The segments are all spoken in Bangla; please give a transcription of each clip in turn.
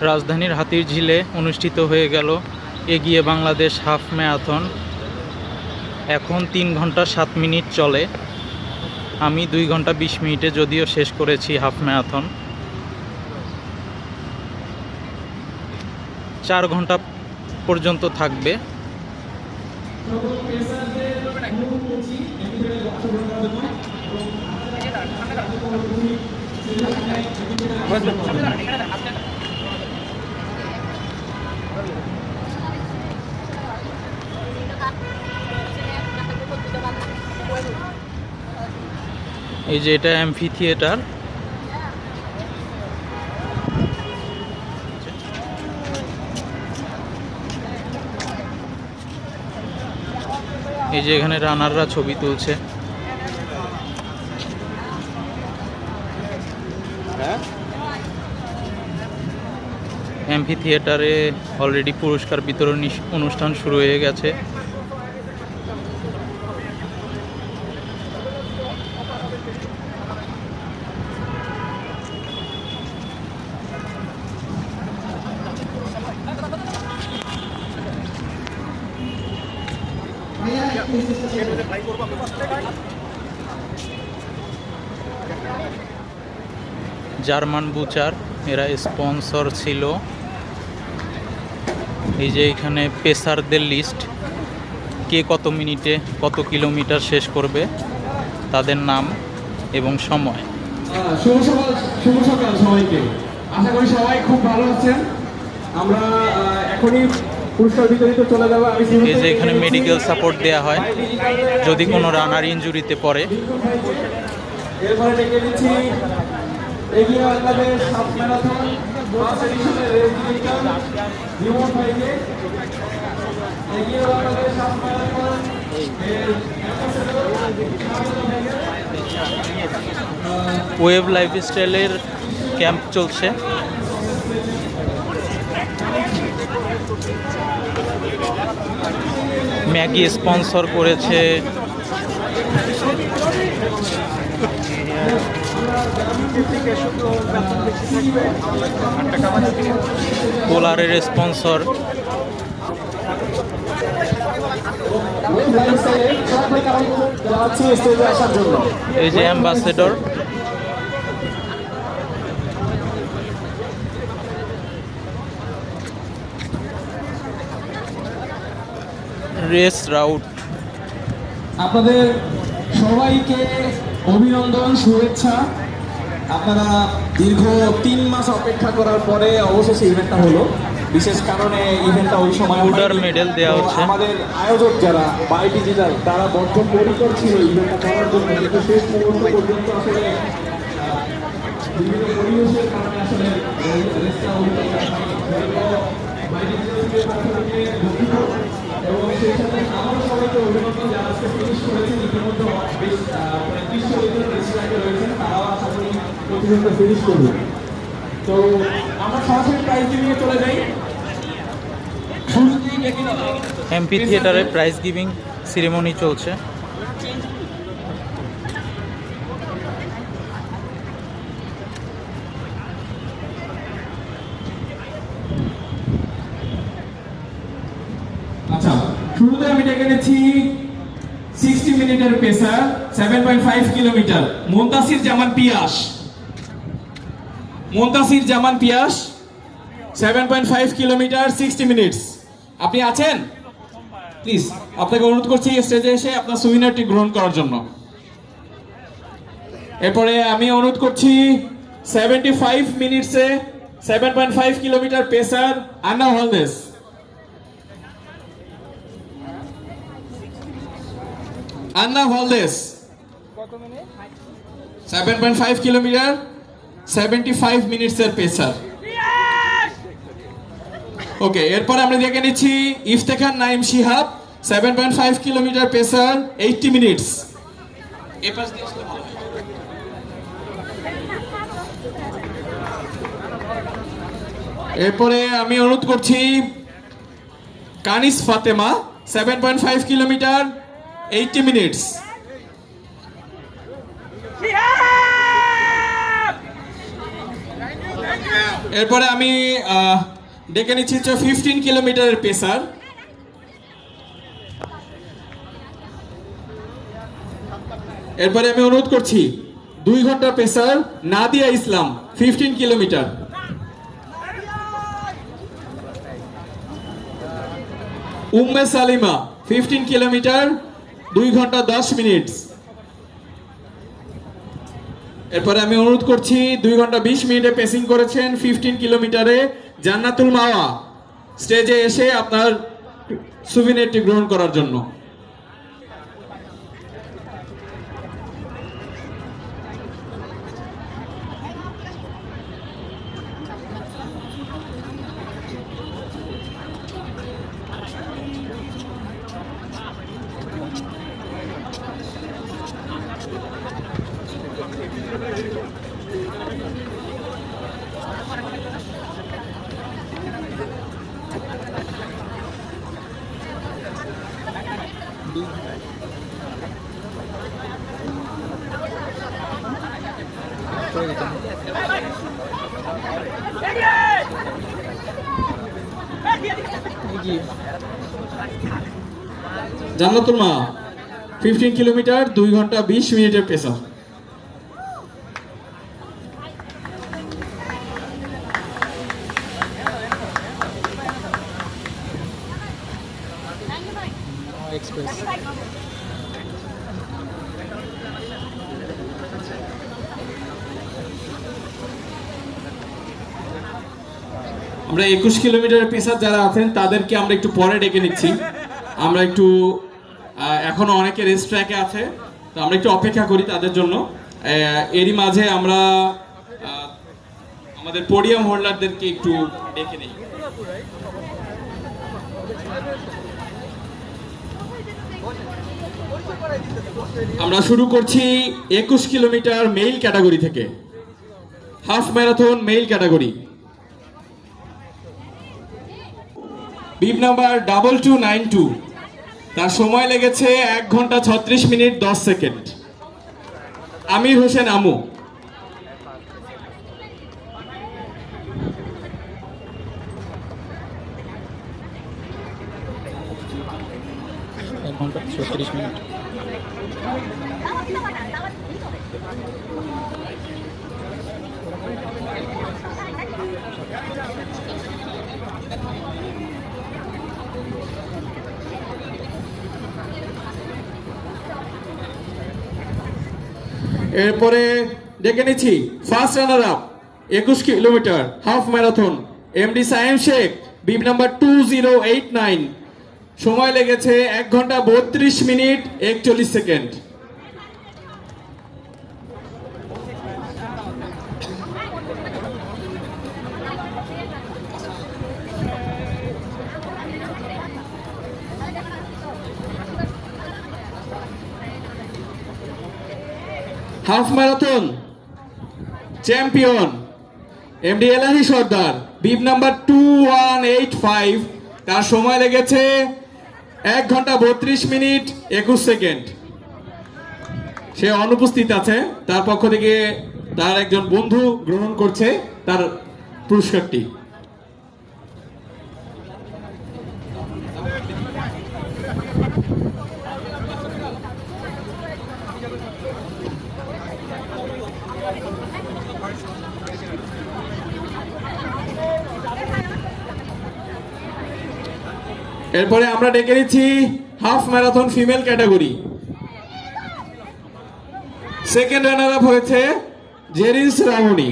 রাজধানীর হাতিরঝিলে অনুষ্ঠিত হয়ে গেল এগিয়ে বাংলাদেশ হাফ ম্যারাথন। এখন 3 ঘন্টা 7 মিনিট চলে। আমি 2 ঘন্টা 20 মিনিটে যদিও শেষ করেছি হাফ ম্যারাথন। 4 ঘন্টা পর্যন্ত থাকবে। এই যে এটা অ্যাম্ফি থিয়েটার। এই যে এখানে রানাররা ছবি তুলছে। অ্যাম্ফি থিয়েটারে অলরেডি পুরস্কার বিতরণ অনুষ্ঠান শুরু হয়ে গেছে। জার্মান বুচার এরা স্পন্সর ছিল। এই যে এখানে পেসারদের লিস্ট, কে কত মিনিটে কত কিলোমিটার শেষ করবে, তাদের নাম এবং সময়। শুভ সকাল সবাইকে। আশা করি সবাই খুব ভালো আছেন। আমরা এখনই পুরস্কার বিতরিত চলে যাবো। এই যে এখানে মেডিকেল সাপোর্ট দেওয়া হয় যদি কোনো রানার ইনজুরিতে পড়ে। এরপরে ডেকে দিচ্ছি এগিয়ে বাংলাদেশ হাফ ম্যারাথন ফার্স্ট এডিশনের রেস ডিরেক্টর জীবন ভাইকে। এগিয়ে বাংলাদেশ হাফ ম্যারাথন ওয়েব লাইফস্টাইলের ক্যাম্প চলছে। ম্যাগি স্পন্সর করেছে। পোলারের স্পন্সর। এই যে অ্যাম্বাসেডর। Race route. আপনাদের সবাইকে অভিনন্দন, শুভেচ্ছা। আপনারা দীর্ঘ 3 মাস অপেক্ষা করার পরে অবশেষে ইভেন্টটা হলো। বিশেষ কারণে ইভেন্টটা ওই সময় মেডেল দেওয়া হচ্ছে। আমাদের আয়োজক যারা বাই ডিজিটাল তারা বদ্ধপরিকর ছিল ইভেন্টটা করার জন্য, কিন্তু শেষ মুহূর্ত পর্যন্ত আসলে বিভিন্ন পরিবেশের কারণে আসলে রেসটা এবং সেই সাথে আমারও সবাইকে অভিনন্দন যারা আজকে ফিনিশ করেছেন। ইতিমধ্যে বেশ 30 জন রেসিডেন্ট রয়েছেন, তারাও আশা করি প্রতিযোগিতা ফিনিশ করবে। তো আমরা সরাসরি প্রাইজ গিভিংয়ে চলে যাই। এমপি থিয়েটারে প্রাইজ গিভিং সেরেমনি চলছে। আচ্ছা, শুরুতে আমি ডেকে নিচ্ছি 60 মিনিটের পেসার 7.5 কিলোমিটার মুনতাসির জামান পিয়াস। মুনতাসির জামান পিয়াস 7.5 কিলোমিটার 60 মিনিটস। আপনি আছেন? প্লিজ আপনাকে অনুরোধ করছি স্টেজে এসে আপনার সুইনারটি গ্রহণ করার জন্য। এরপরে আমি অনুরোধ করছি 75 মিনিটসে 7.5 কিলোমিটার পেসার আন্না ভালদেস। আন্না ভালদেস 7.5 কিলোমিটার 75 মিনিটসের পেসার। ওকে, এরপর আমরা দেখে নিচ্ছি Iftekhar Naim Shihab 7.5 kilometre pacer 80 minutes. এরপরে আমি অনুরোধ করছি কানিস ফাতেমা 7.5 কিলোমিটার 80 মিনিটস। এরপরে আমি ডেকে নিচ্ছি 15 কিলোমিটারের পেসার। এরপরে আমি অনুরোধ করছি 2 ঘন্টা পেসার নাদিয়া ইসলাম 15 কিলোমিটার। উম্মে সালিমা 15 কিলোমিটার 2 ঘন্টা 10 মিনিট। এরপরে আমি অনুরোধ করছি 2 ঘন্টা 20 মিনিটে পেসিং করেছেন 15 কিলোমিটারে জান্নাতুল মাওয়া স্টেজে এসে আপনার সুভিনিয়ারটি গ্রহণ করার জন্য। জান্নাতুল মা 15 কিলোমিটার 2 ঘন্টা 20 মিনিটের পেসার। আমরা 21 কিলোমিটার পেসার যারা আছেন তাদেরকে আমরা একটু পরে ডেকে নিচ্ছি। আমরা একটু এখনো অনেকে রেস ট্র্যাকে আছে, তো আমরা একটু অপেক্ষা করি তাদের জন্য। এরই মাঝে আমরা আমাদের পোডিয়াম হোল্ডারদেরকে একটু ডেকে নিই। আমরা শুরু করছি 21 কিলোমিটার মেইল ক্যাটাগরি থেকে, half marathon male category. Bib number 2292, তার সময় লেগেছে 1 ঘন্টা 36 মিনিট 10 সেকেন্ড। আমির হোসেন আমু। ঘন্টা 36 মিনিট। এরপরে ডেকে নিচ্ছি first runner up 21 kilometre half marathon MD Sayem Sheikh, bib number 2089, সময় লেগেছে 1 ঘন্টা 32 minute 41 second. Half marathon champion MD Elahi Sardar, bib number 2185, তার সময় লেগেছে 1 ঘন্টা 32 মিনিট 21 সেকেন্ড। সে অনুপস্থিত আছে, তার পক্ষ থেকে তার একজন বন্ধু গ্রহণ করছে তার পুরস্কারটি। এরপরে আমরা ডেকে নিচ্ছি half marathon female category. Second runner up হয়েছে জেরিন শ্রাবণী,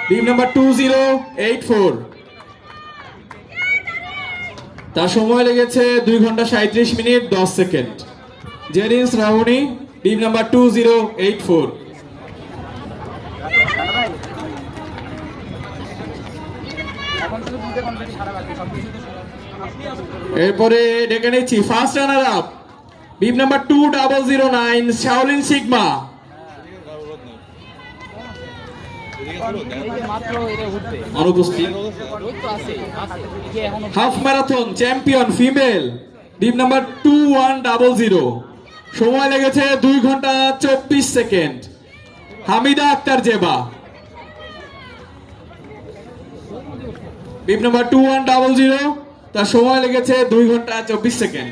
বিব নাম্বার 2084, তার সময় লেগেছে 2 ঘন্টা 37 minute 10 second. Jerin Srabani, bib number 2084। এরপরে ডেকে নিচ্ছি first runner up, bib number 2009, Shaolin Sigma, অনুপস্থিত। Half marathon champion female, bib number 2100, সময় লেগেছে 2 ঘন্টা 24 second. Hamida Akter Zeba. Bib number 2100, তার সময় লেগেছে 2 ঘন্টা 24 সেকেন্ড।